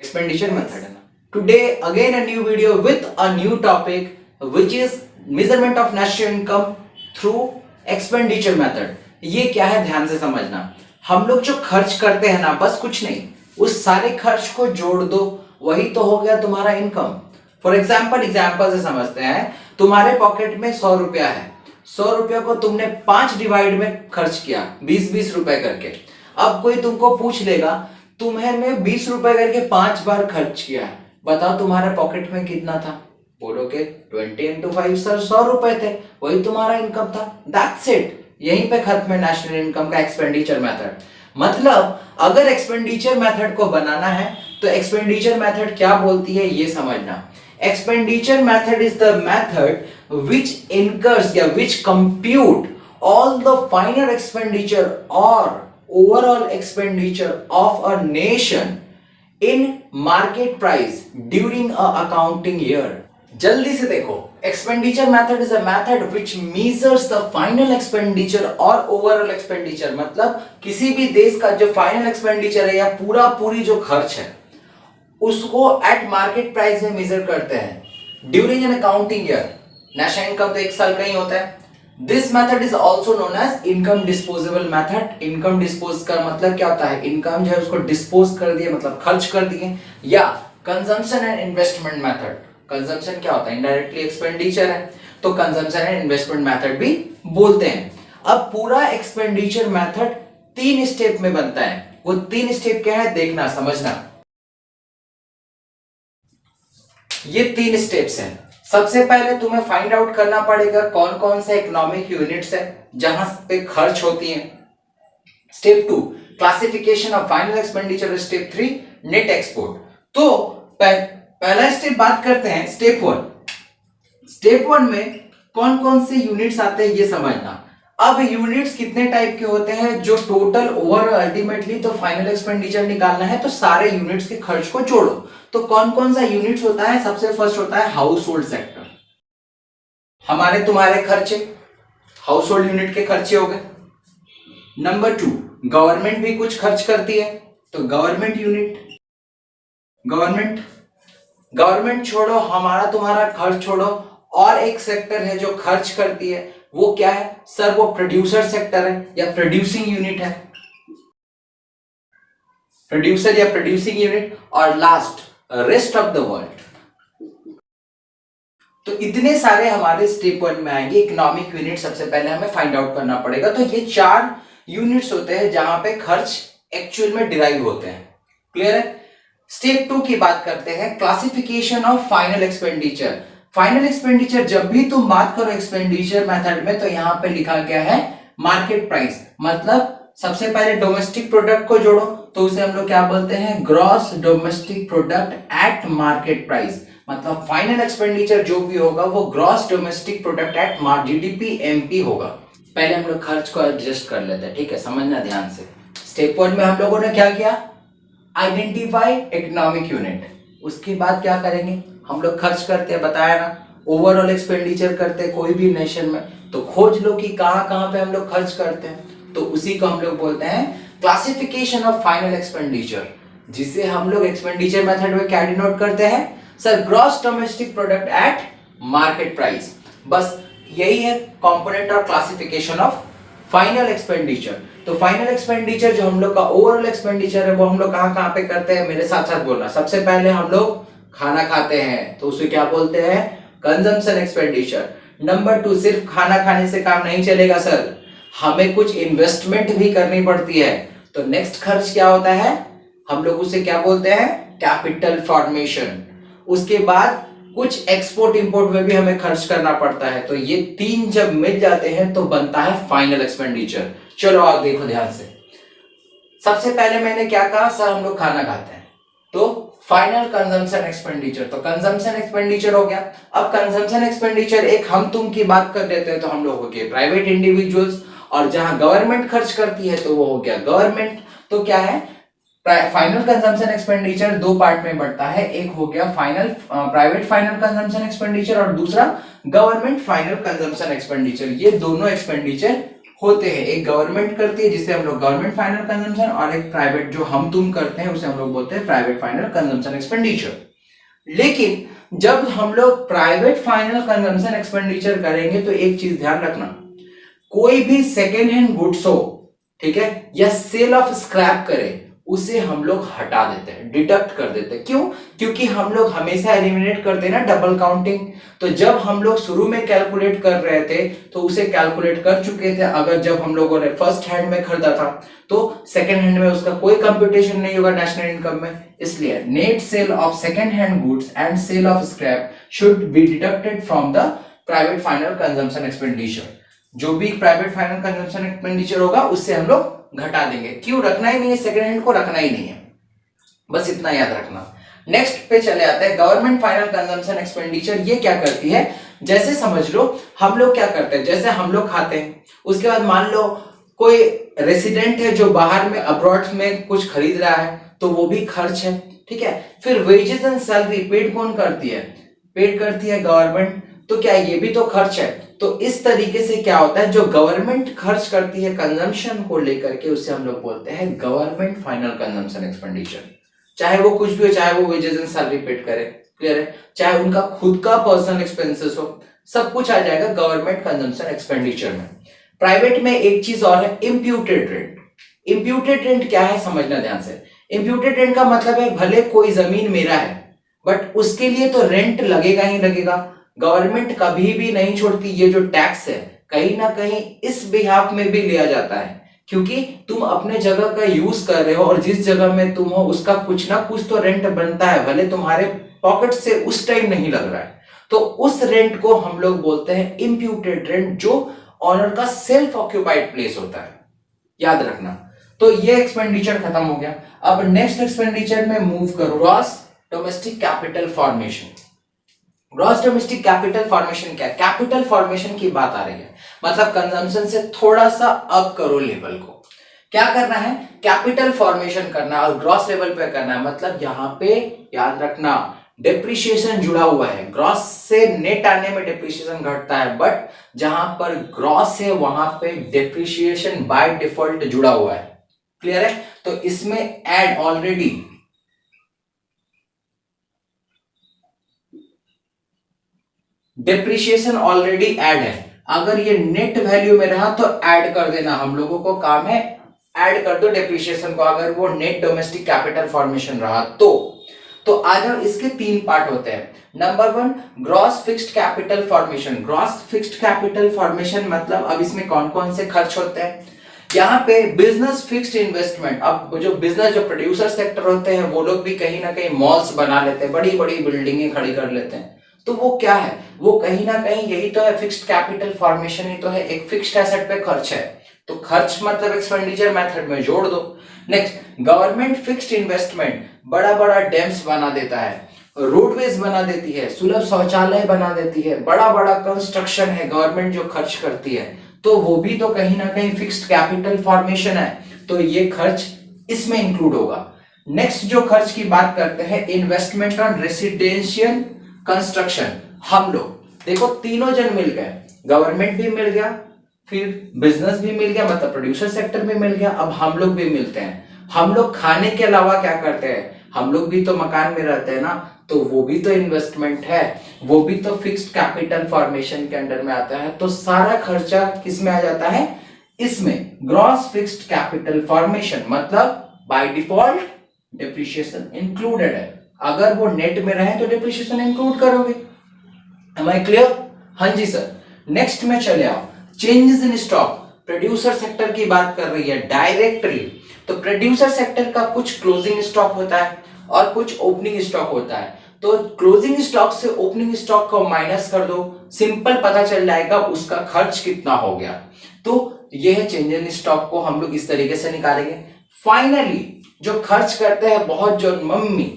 expenditure method है ना. Today again a new video with a new topic which is measurement of national income through expenditure method. ये क्या है ध्यान से समझना. हम लोग जो खर्च करते हैं ना बस कुछ नहीं, उस सारे खर्च को जोड़ दो, वही तो हो गया तुम्हारा इनकम. फॉर एग्जाम्पल से समझते हैं. तुम्हारे पॉकेट में 100 रुपया है. 100 रुपया को तुमने 5 डिवाइड में खर्च किया, 20-20 रुपए करके. अब कोई तुमको पूछ लेगा तुम्हें 20 रुपए करके 5 बार खर्च किया है, बताओ तुम्हारे पॉकेट में कितना था. बोलोगे 20 into 5 सर 100 रुपए थे, वही तुम्हारा इनकम था. That's it. यहीं पे खत्म है नेशनल इनकम का एक्सपेंडिचर मेथड. मतलब अगर एक्सपेंडिचर मेथड को बनाना है तो एक्सपेंडिचर मेथड क्या बोलती है ये समझना. Expenditure method is the method which incurs या which compute all the final expenditure or overall expenditure of a nation in market price during a accounting year. जल्दी से देखो, expenditure method is a method which measures the final expenditure or overall expenditure. मतलब किसी भी देश का जो final expenditure है या पूरी जो खर्च है उसको एट मार्केट प्राइस में मेजर करते हैं during an accounting year. National income तो एक साल का ही होता है. This method is also known as income disposable method. Income dispose का मतलब क्या होता है, इनकम जो है उसको डिस्पोज कर दिए मतलब खर्च कर दिए. या consumption and investment method. Consumption क्या होता है, इनडायरेक्टली एक्सपेंडिचर है, तो कंजम्पशन एंड इन्वेस्टमेंट मेथड भी बोलते हैं. अब पूरा एक्सपेंडिचर मेथड 3 स्टेप में बनता है. वो 3 स्टेप क्या है देखना समझना. ये 3 स्टेप्स हैं. सबसे पहले तुम्हें फाइंड आउट करना पड़ेगा कौन कौन से इकोनॉमिक यूनिट्स है जहां पे खर्च होती हैं. Step 2 classification of final expenditure. Step 3 net export. तो पहला स्टेप बात करते हैं स्टेप 1. स्टेप 1 में कौन कौन से यूनिट्स आते हैं ये समझना. अब यूनिट्स कितने टाइप के होते हैं, जो टोटल ओवर अल्टीमेटली तो फाइनल एक्सपेंडिचर निकालना है तो सारे यूनिट्स के खर्च को जोड़ो. तो कौन कौन सा यूनिट्स होता है, सबसे फर्स्ट होता है हाउस होल्ड सेक्टर. हमारे तुम्हारे खर्चे हाउस होल्ड यूनिट के खर्चे हो गए. नंबर 2 गवर्नमेंट भी कुछ खर्च करती है तो गवर्नमेंट यूनिट. गवर्नमेंट छोड़ो, हमारा तुम्हारा खर्च छोड़ो, और एक सेक्टर है जो खर्च करती है, वो क्या है सर, वो प्रोड्यूसर सेक्टर है या प्रोड्यूसिंग यूनिट है. प्रोड्यूसर या प्रोड्यूसिंग यूनिट. और last rest of the world. तो इतने सारे हमारे स्टेप 1 में आएंगे. इकोनॉमिक यूनिट सबसे पहले हमें फाइंड आउट करना पड़ेगा. तो ये 4 यूनिट्स होते हैं जहां पे खर्च एक्चुअल में डिराइव होते हैं. क्लियर है. स्टेप 2 की बात करते हैं, classification of final expenditure. Final expenditure जब भी तुम बात करो एक्सपेंडिचर मेथड में तो यहां पे लिखा गया है मार्केट प्राइस. मतलब सबसे पहले डोमेस्टिक प्रोडक्ट को जोड़ो तो उसे हम लोग क्या बोलते हैं, gross domestic product at market price. मतलब फाइनल एक्सपेंडिचर जो भी होगा वो gross domestic product at GDP MP होगा. पहले हम लोग खर्च को एडजस्ट कर लेते हैं, ठीक है, समझना ध्यान से. स्टेप 1 में हम लोगों ने क्या किया, आइडेंटिफाई इकोनॉमिक यूनिट. उसके बाद क्या करेंगे, हम लोग खर्च करते हैं, बताया ना, ओवरऑल एक्सपेंडिचर करते हैं कोई भी नेशन में, तो खोज लो कि कहां कहां पे हम लोग खर्च करते हैं. तो उसी को हम लोग बोलते हैं क्लासिफिकेशन ऑफ फाइनल एक्सपेंडिचर, जिसे हम लोग एक्सपेंडिचर मेथड में क्या डिनोट करते हैं sir, gross domestic product at market price. बस यही है कंपोनेंट और क्लासिफिकेशन ऑफ फाइनल एक्सपेंडिचर. तो फाइनल एक्सपेंडिचर जो हम लोग का ओवरऑल एक्सपेंडिचर है वो हम लोग कहां कहां पे करते हैं, मेरे साथ साथ बोलना. सबसे पहले हम लोग खाना खाते हैं तो उसे क्या बोलते हैं, कंजम्पशन एक्सपेंडिचर. नंबर 2 सिर्फ खाना खाने से काम नहीं चलेगा सर, हमें कुछ इन्वेस्टमेंट भी करनी पड़ती है. तो नेक्स्ट खर्च क्या होता है, हम लोग उसे क्या बोलते हैं, कैपिटल फॉर्मेशन. उसके बाद कुछ एक्सपोर्ट इंपोर्ट में भी हमें खर्च करना पड़ता है. तो ये 3 जब मिल जाते हैं तो बनता है फाइनल एक्सपेंडिचर. चलो आप देखो ध्यान से. सबसे पहले मैंने क्या कहा सर, हम लोग खाना खाते हैं तो फाइनल कंजम्पशन एक्सपेंडिचर. तो कंजम्पशन एक्सपेंडिचर हो गया. अब कंजम्पशन एक्सपेंडिचर एक हम तुम की बात कर लेते हैं तो हम लोग हो गए प्राइवेट इंडिविजुअल्स, और जहां गवर्नमेंट खर्च करती है तो वो हो गया गवर्नमेंट. तो क्या है, फाइनल कंजम्पशन एक्सपेंडिचर 2 पार्ट में बढ़ता है. एक हो गया final private final consumption expenditure और दूसरा गवर्नमेंट फाइनल कंजम्पशन एक्सपेंडिचर. ये दोनों एक्सपेंडिचर होते हैं, एक गवर्नमेंट करती है जिसे हम लोग गवर्नमेंट फाइनल कंजम्पशन, और एक प्राइवेट जो हम तुम करते हैं उसे हम लोग बोलते हैं प्राइवेट फाइनल कंजम्पशन एक्सपेंडिचर। लेकिन जब हम लोग प्राइवेट फाइनल कंजम्पशन एक्सपेंडिचर करेंगे तो एक चीज ध्यान रखना, कोई भी सेकेंड हैंड गुड्स हो, ठीक है, या सेल ऑफ स्क्रैप करें, उसे हम लोग हटा देते हैं, डिडक्ट कर देते हैं। क्यों? क्योंकि हम लोग हमेशा एलिमिनेट करते हैं ना डबल काउंटिंग। तो जब हम लोग शुरू में कैलकुलेट कर रहे थे तो उसे कैलकुलेट कर चुके थे, अगर जब हम लोगों ने फर्स्ट हैंड में खरीदा था तो सेकेंड हैंड में उसका कोई कंप्यूटेशन नहीं होगा नेशनल इनकम में। इसलिए net sale of second hand goods and sale of scrap should be deducted from the private final consumption expenditure. जो भी प्राइवेट फाइनल कंजम्पशन एक्सपेंडिचर होगा उससे हम लोग घटा देंगे। क्यों? रखना ही नहीं है, सेकेंड हैंड को रखना ही नहीं है, बस इतना याद रखना। नेक्स्ट पे चले आते हैं गवर्नमेंट फाइनल कंजम्पशन एक्सपेंडिचर। ये क्या करती है, जैसे समझ लो हम लोग क्या करते हैं, जैसे हम लोग खाते हैं, उसके बाद मान लो कोई रेसिडेंट है जो बाहर में अब्रॉड में कुछ खरीद रहा है तो वो भी खर्च है, ठीक है। फिर वेजेस एंड सैलरी पेड कौन करती है? पेड करती है गवर्नमेंट। तो क्या ये भी तो खर्च है? तो इस तरीके से क्या होता है, जो गवर्नमेंट खर्च करती है कंजम्पशन को लेकर के उसे हम लोग बोलते हैं गवर्नमेंट फाइनल कंजम्पशन एक्सपेंडिचर। चाहे वो कुछ भी हो, चाहे वो वेजेस एंड सैलरी पेड करे, क्लियर है, चाहे उनका खुद का पर्सनल एक्सपेंसेस हो, सब कुछ आ जाएगा गवर्नमेंट कंजम्पशन एक्सपेंडिचर में। प्राइवेट में एक चीज और है, इंप्यूटेड रेंट। इंप्यूटेड रेंट क्या है समझना ध्यान से। इंप्यूटेड रेंट का मतलब है भले कोई जमीन मेरा है बट उसके लिए तो रेंट लगेगा ही लगेगा। गवर्नमेंट कभी भी नहीं छोड़ती, ये जो टैक्स है कहीं ना कहीं इस बिहाफ में भी लिया जाता है, क्योंकि तुम अपने जगह का यूज कर रहे हो और जिस जगह में तुम हो उसका कुछ ना कुछ तो रेंट बनता है, भले तुम्हारे पॉकेट से उस टाइम नहीं लग रहा है। तो उस रेंट को हम लोग बोलते हैं इंप्यूटेड रेंट, जो ऑनर का सेल्फ ऑक्यूपाइड प्लेस होता है, याद रखना। तो ये एक्सपेंडिचर खत्म हो गया। अब नेक्स्ट एक्सपेंडिचर में मूव करो, gross domestic capital formation. Gross domestic capital formation क्या है? कैपिटल फॉर्मेशन की बात आ रही है, मतलब कंजम्पशन से थोड़ा सा अप करो लेवल को। क्या करना है? कैपिटल फॉर्मेशन करना है और ग्रॉस लेवल पे करना है। मतलब यहां पे याद रखना डेप्रिसिएशन जुड़ा हुआ है। ग्रॉस से नेट आने में डेप्रिसिएशन घटता है, बट जहां पर ग्रॉस है वहां पे डेप्रिसिएशन बाय डिफॉल्ट जुड़ा हुआ है, क्लियर है। तो इसमें add already depreciation already add है। अगर ये नेट वैल्यू में रहा तो ऐड कर देना, हम लोगों को काम है ऐड कर दो डेप्रिसिएशन को, अगर वो नेट डोमेस्टिक कैपिटल फॉर्मेशन रहा तो आ जाओ। इसके तीन पार्ट होते हैं। Number 1 gross fixed capital formation. Gross fixed capital formation मतलब अब इसमें कौन कौन से खर्च होते हैं? यहाँ पे बिजनेस फिक्स्ड इन्वेस्टमेंट। अब जो बिजनेस जो प्रोड्यूसर सेक्टर होते हैं वो लोग भी कहीं ना कहीं मॉल्स बना लेते हैं, बड़ी बड़ी बिल्डिंगें खड़ी कर लेते हैं, तो वो क्या है, वो कहीं ना कहीं यही तो है, फिक्स्ड कैपिटल फॉर्मेशन ही तो है, एक फिक्स्ड एसेट पे खर्च है। तो खर्च मतलब एक्सपेंडिचर मेथड में जोड़ दो। नेक्स्ट गवर्नमेंट फिक्स्ड इन्वेस्टमेंट, बड़ा बड़ा डैम्स बना देता है, रोडवेज बना देती है, सुलभ शौचालय बना देती है, बड़ा बड़ा कंस्ट्रक्शन है गवर्नमेंट जो खर्च करती है, तो वो भी तो कहीं ना कहीं फिक्स्ड कैपिटल फॉर्मेशन है, तो ये खर्च इसमें इंक्लूड होगा। नेक्स्ट जो खर्च की बात करते हैं, इन्वेस्टमेंट ऑन रेसिडेंशियल कंस्ट्रक्शन। हम लोग देखो तीनों जन मिल गए, गवर्नमेंट भी मिल गया, फिर बिजनेस भी मिल गया, मतलब प्रोड्यूसर सेक्टर भी मिल गया, अब हम लोग भी मिलते हैं। हम लोग खाने के अलावा क्या करते हैं, हम लोग भी तो मकान में रहते हैं ना, तो वो भी तो इन्वेस्टमेंट है, वो भी तो फिक्स्ड कैपिटल फॉर्मेशन के अंडर में आता है। तो सारा खर्चा किस में आ जाता है? इसमें ग्रॉस फिक्स्ड कैपिटल फॉर्मेशन, मतलब बाय डिफॉल्ट डेप्रिसिएशन इंक्लूडेड है। अगर वो नेट में रहे तो डेप्रिसिएशन इंक्लूड करोगे। Am I clear? हाँ जी सर। नेक्स्ट में चले आओ, changes in stock. Producer sector की बात कर रही है डायरेक्टली, तो प्रोड्यूसर सेक्टर का कुछ क्लोजिंग स्टॉक होता है और कुछ ओपनिंग स्टॉक होता है। तो क्लोजिंग स्टॉक से ओपनिंग स्टॉक को माइनस कर दो, सिंपल पता चल जाएगा उसका खर्च कितना हो गया। तो यह चेंज इन स्टॉक को हम लोग इस तरीके से निकालेंगे। फाइनली जो खर्च करते हैं बहुत, जो मम्मी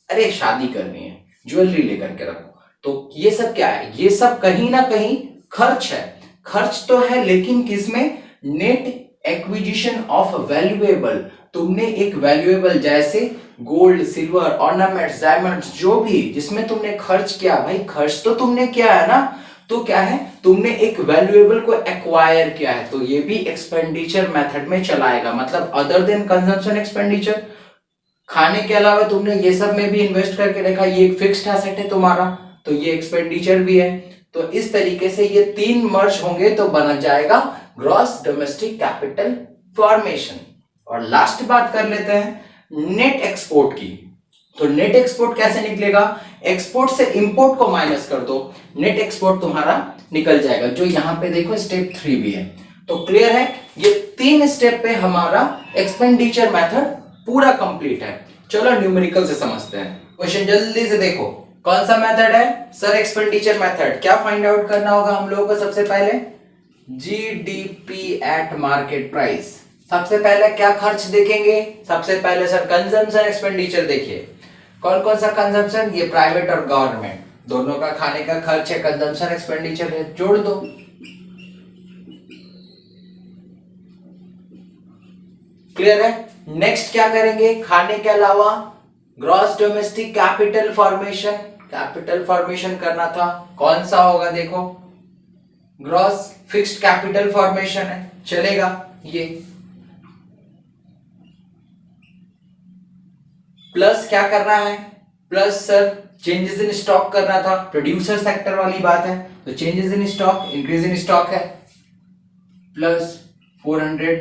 अरे शादी करनी है ज्वेलरी लेकर के रखो, तो ये सब क्या है? ये सब कहीं ना कहीं खर्च है। खर्च तो है लेकिन किसमें? Net acquisition of valuable. तुमने एक वैल्यूएबल जैसे गोल्ड, सिल्वर, ऑर्नामेंट्स, डायमंड्स, जो भी जिसमें तुमने खर्च किया, भाई खर्च तो तुमने किया है ना, तो क्या है, तुमने एक वैल्यूएबल को एक्वायर किया है, तो ये भी एक्सपेंडिचर मेथड में चलाएगा। मतलब अदर देन कंजम्पशन एक्सपेंडिचर, खाने के अलावा तुमने ये सब में भी इन्वेस्ट करके रखा, ये एक फिक्स्ड एसेट है तुम्हारा, तो ये एक्सपेंडिचर भी है। तो इस तरीके से ये तीन मर्ज होंगे तो बन जाएगा ग्रॉस डोमेस्टिक कैपिटल फॉर्मेशन। और लास्ट बात कर लेते हैं नेट एक्सपोर्ट की। तो नेट एक्सपोर्ट कैसे निकलेगा, एक्सपोर्ट से इंपोर्ट को माइनस कर दो, नेट एक्सपोर्ट तुम्हारा निकल जाएगा, जो यहां पे देखो स्टेप 3 भी है। तो क्लियर है, ये 3 स्टेप पे हमारा एक्सपेंडिचर मेथड पूरा कंप्लीट है। चलो न्यूमेरिकल से समझते हैं। क्वेश्चन जल्दी से देखो, कौन सा मेथड है सर, एक्सपेंडिचर मेथड। क्या फाइंड आउट करना होगा हम लोगों को, सबसे पहले जीडीपी एट मार्केट प्राइस। सबसे पहले क्या खर्च देखेंगे, सबसे पहले सर कंजम्पशन एक्सपेंडिचर देखिए। कौन कौन सा कंजम्पशन, ये प्राइवेट और गवर्नमेंट दोनों का खाने का खर्च है, कंजम्पशन एक्सपेंडिचर है, जोड़ दो। क्लियर है। नेक्स्ट क्या करेंगे, खाने के अलावा gross domestic capital formation, capital formation करना था, कौन सा होगा देखो, ग्रॉस फिक्स्ड कैपिटल फॉर्मेशन है, चलेगा ये। प्लस क्या करना है, plus sir changes in stock करना था, प्रोड्यूसर सेक्टर वाली बात है, तो changes in stock, increase in stock है, प्लस 400।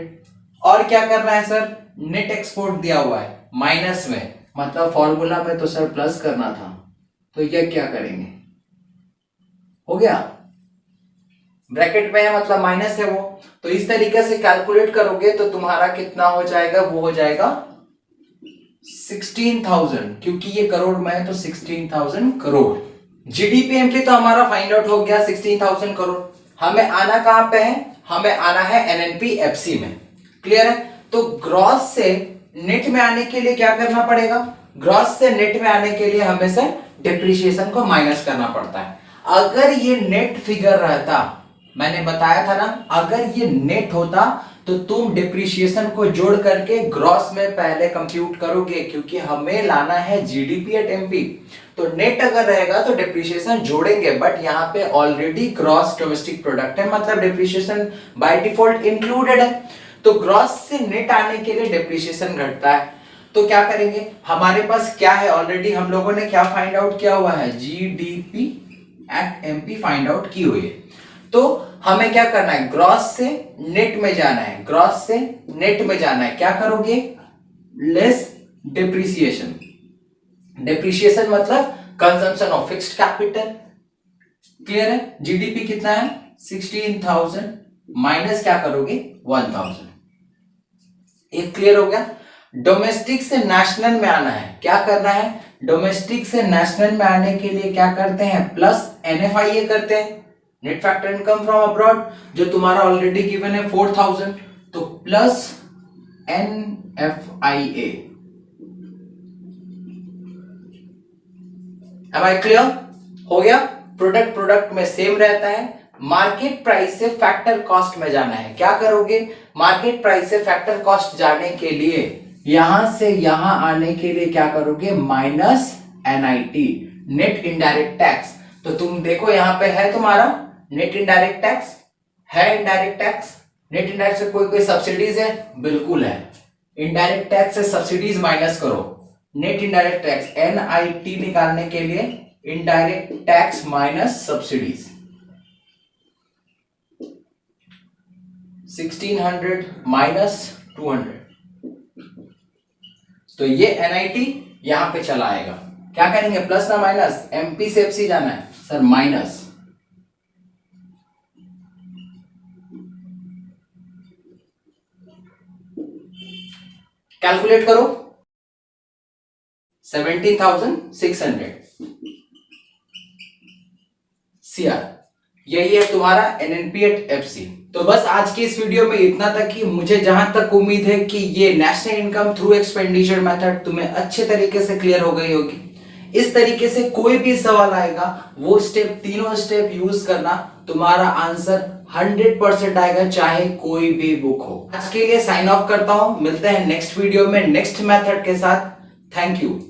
और क्या करना है सर, नेट एक्सपोर्ट दिया हुआ है माइनस में, मतलब फॉर्मूला में तो सर प्लस करना था, तो ये क्या करेंगे, हो गया, ब्रैकेट में है मतलब माइनस है वो। तो इस तरीके से कैलकुलेट करोगे तो तुम्हारा कितना हो जाएगा, वो हो जाएगा 16,000, क्योंकि ये करोड़ में है तो 16,000 करोड़। जीडीपी एमपी तो हमारा फाइंड आउट हो गया 16,000 करोड़। हमें आना कहां पे है, हमें आना है एनएनपी एफसी में। क्लियर है। तो ग्रॉस से नेट में आने के लिए क्या करना पड़ेगा, ग्रॉस से नेट में आने के लिए हमें से डिप्रिसिएशन को माइनस करना पड़ता है। अगर ये नेट फिगर रहता, मैंने बताया था ना, अगर ये नेट होता तो तुम डिप्रिसिएशन को जोड़ करके ग्रॉस में पहले कंप्यूट करोगे, क्योंकि हमें लाना है जीडीपी एट एमपी। तो नेट अगर रहेगा तो डिप्रिसिएशन जोड़ेंगे, बट यहाँ पे ऑलरेडी ग्रॉस डोमेस्टिक प्रोडक्ट है, मतलब डिप्रिसिएशन बाय डिफॉल्ट इंक्लूडेड है। तो ग्रॉस से नेट आने के लिए डिप्रिसिएशन घटता है। तो क्या करेंगे, हमारे पास क्या है, ऑलरेडी हम लोगों ने क्या फाइंड आउट किया हुआ है, GDP at MP find out की हुई है। तो हमें क्या करना है, ग्रॉस से नेट में जाना है, ग्रॉस से नेट में जाना है। क्या करोगे, लेस डिप्रिसिएशन, डिप्रिसिएशन मतलब consumption of fixed capital. Clear है। जीडीपी कितना है 16,000 माइनस क्या करोगे 1,000। एक क्लियर हो गया। डोमेस्टिक से नेशनल में आना है, क्या करना है, डोमेस्टिक से नेशनल में आने के लिए क्या करते हैं, प्लस एनएफआईए करते हैं, net factor income from abroad, जो तुम्हारा ऑलरेडी गिवन है 4,000, तो प्लस एनएफआईए। अब आई क्लियर हो गया। प्रोडक्ट में सेम रहता है, मार्केट प्राइस से फैक्टर कॉस्ट में जाना है। क्या करोगे, मार्केट प्राइस से फैक्टर कॉस्ट जाने के लिए यहां से यहां आने के लिए क्या करोगे, minus NIT, net indirect tax. तो तुम देखो यहां पे है तुम्हारा नेट इनडायरेक्ट टैक्स, है इनडायरेक्ट टैक्स, नेट इनडायरेक्ट से कोई सब्सिडीज है, बिल्कुल है। इनडायरेक्ट टैक्स से सब्सिडीज माइनस करो, नेट इनडायरेक्ट टैक्स एनआईटी निकालने के लिए indirect tax minus subsidies 1600 minus 200। तो ये एनआईटी यहां पे चला आएगा। क्या करेंगे, प्लस ना माइनस, एमपी से एफसी जाना है सर, माइनस, कैलकुलेट करो 17,600 सीआर, यही है तुम्हारा एनएनपी एट एफसी। तो बस आज की इस वीडियो में इतना तक ही। मुझे जहां तक उम्मीद है कि ये national income through expenditure method तुम्हें अच्छे तरीके से क्लियर हो गई होगी। इस तरीके से कोई भी सवाल आएगा, वो स्टेप, तीनों स्टेप यूज करना, तुम्हारा आंसर 100% आएगा, चाहे कोई भी बुक हो। आज के लिए साइन ऑफ करता हूं, मिलते हैं नेक्स्ट वीडियो में नेक्स्ट मेथड के साथ। Thank you.